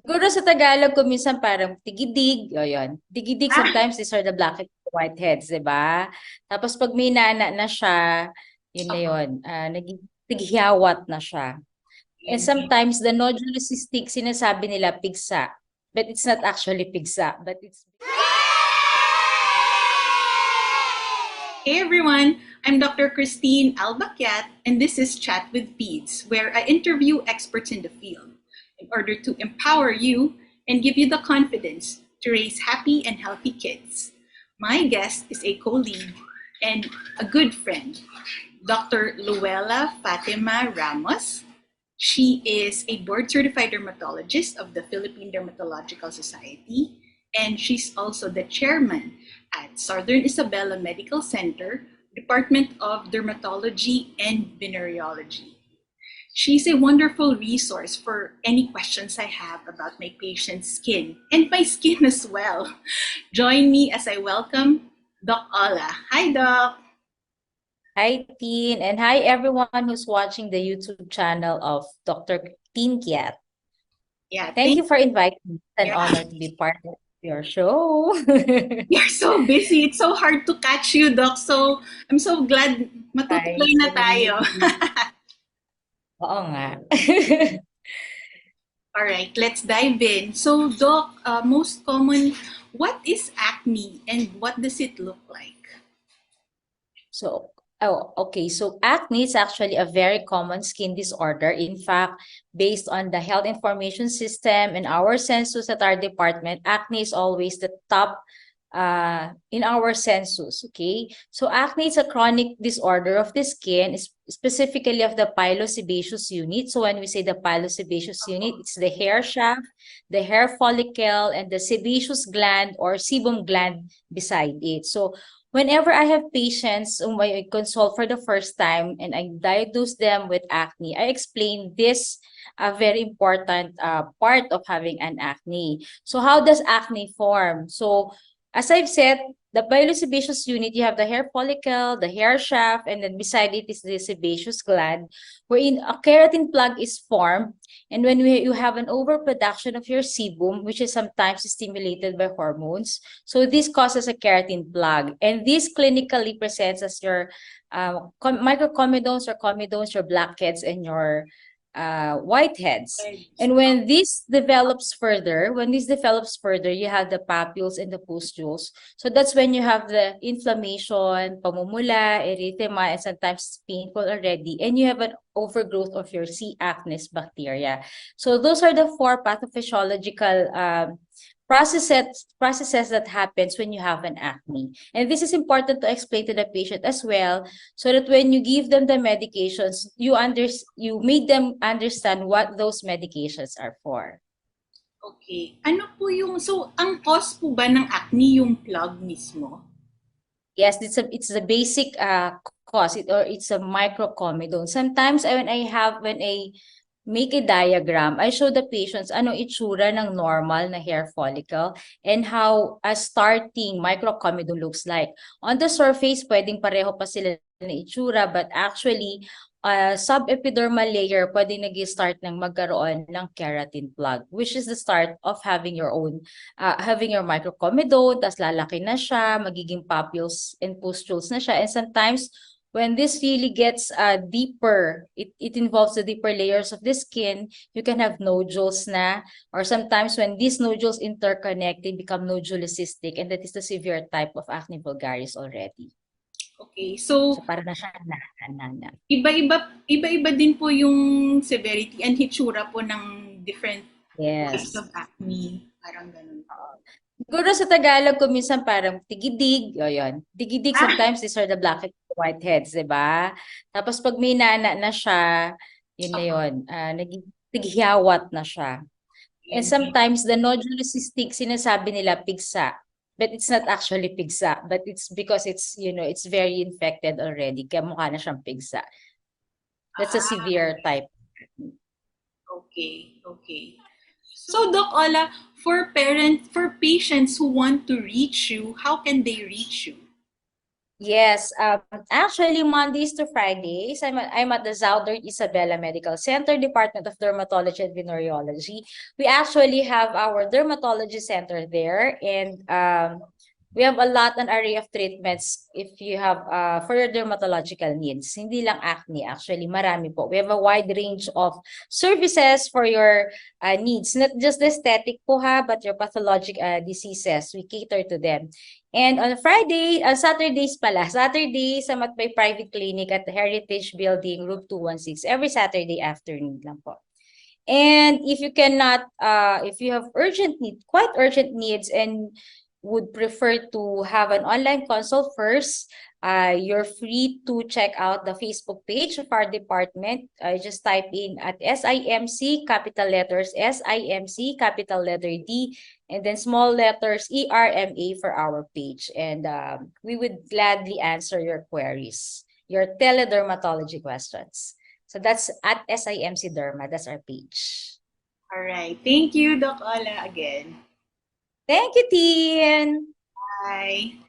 Siguro sa Tagalog ko minsan parang tigidig, o yun. Tigidig, Ah, sometimes these are the blackheads, whiteheads, di ba? Tapos pag may nana na siya, yun na uh-huh. yun, naging tighiyawat na siya. And Yun. sometimes the nodulus cystic, sinasabi nila pigsa. But it's not actually pigsa, but it's... Hey everyone, I'm Dr. Kristine Alba Kiat, and this is Chat with Peds, where I interview experts in the field in order to empower you and give you the confidence to raise happy and healthy kids. My guest is a colleague and a good friend, Dr. Louella Fatima Ramos. She is a board certified dermatologist of the Philippine Dermatological Society, and she's also the chairman at Southern Isabela Medical Center, Department of Dermatology and Venereology. She's a wonderful resource for any questions I have about my patient's skin and my skin as well. Join me as I welcome Doc Ola. Hi, Doc. Hi, Teen, and hi everyone who's watching the YouTube channel of Dr. Teen Kiat. Yeah, Thank thank you for inviting me. It's an you. honor to be part of your show. You're so busy. It's so hard to catch you, Doc. So, I'm so glad I matutuloy na tayo. see. Oo nga. All right, let's dive in. So, Doc, most common, what is acne and what does it look like? So, okay. So acne is actually a very common skin disorder. In fact, based on the health information system and our census at our department, acne is always the top in our census. Okay. So acne is a chronic disorder of the skin, specifically of the pilosebaceous unit. So when we say the pilosebaceous unit, it's the hair shaft, the hair follicle, and the sebaceous gland or sebum gland beside it. So whenever I have patients whom I consult for the first time and I diagnose them with acne, I explain this a very important part of having an acne. So how does acne form? So as I've said, the pilosebaceous unit, you have the hair follicle, the hair shaft, and then beside it is the sebaceous gland, wherein a keratin plug is formed. And when you have an overproduction of your sebum, which is sometimes stimulated by hormones, so this causes a keratin plug. And this clinically presents as your microcomedones or comedones, your blackheads, and your whiteheads. And when this develops further, you have the papules and the pustules. So that's when you have the inflammation, pamumula, erythema, and sometimes it's painful already. And you have an overgrowth of your C. acnes bacteria. So those are the four pathophysiological processes that happens when you have an acne. And this is important to explain to the patient as well, so that when you give them the medications, you make them understand what those medications are for. Okay. Ano po yung, so, ang cause po ba ng acne yung plug mismo? Yes, it's a basic cause, or it's a microcomedone. Sometimes when I make a diagram, I show the patients ano itsura ng normal na hair follicle and how a starting microcomedone looks like. On the surface, pwedeng pareho pa sila na itsura, but actually subepidermal layer pwedeng nag-start ng magkaroon ng keratin plug, which is the start of having your microcomedone, tas lalaki na siya, magiging papules and pustules na siya. And sometimes, when this really gets deeper, it involves the deeper layers of the skin, you can have nodules na, or sometimes when these nodules interconnect, they become nodulocystic, and that is the severe type of acne vulgaris already. Okay. So, So, para na siya na. iba-iba din po yung severity and hitsura po ng different types Yes. of acne. Parang ganun po. Siguro sa Tagalog ko minsan parang tigidig, o yun. Tigidig, Ah, sometimes these are the blackheads, whiteheads, di ba? Tapos pag may nana na siya, yun na uh-huh. yun, naging tighiyawat na siya. And Yun. sometimes the nodulocystic, sinasabi nila pigsa. But it's not actually pigsa, but it's because it's very infected already. Kaya mukha na siyang pigsa. That's a Ah, severe type. okay. Okay. So, Doc Ola, for patients who want to reach you, how can they reach you? Yes, actually Mondays to Fridays, I'm at the Zoudert Isabela Medical Center, Department of Dermatology and Venereology. We actually have our dermatology center there, and we have a lot an array of treatments if you have for your dermatological needs. Hindi lang acne, actually marami po. We have a wide range of services for your needs, not just the aesthetic po ha, but your pathologic diseases. We cater to them. And on Friday, Saturdays pala, Saturday sa Matbay Private Clinic at the Heritage Building, Room 216, every Saturday afternoon lang po. And if you cannot, if you have urgent need, quite urgent needs and would prefer to have an online consult first, you're free to check out the Facebook page of our department. Just type in at SIMC, capital letters SIMC, capital letter D, and then small letters ERMA for our page. And we would gladly answer your queries, your teledermatology questions. So that's at SIMC Derma. That's our page. All right. Thank you, Doc Ola, again. Thank you, Tin. Bye.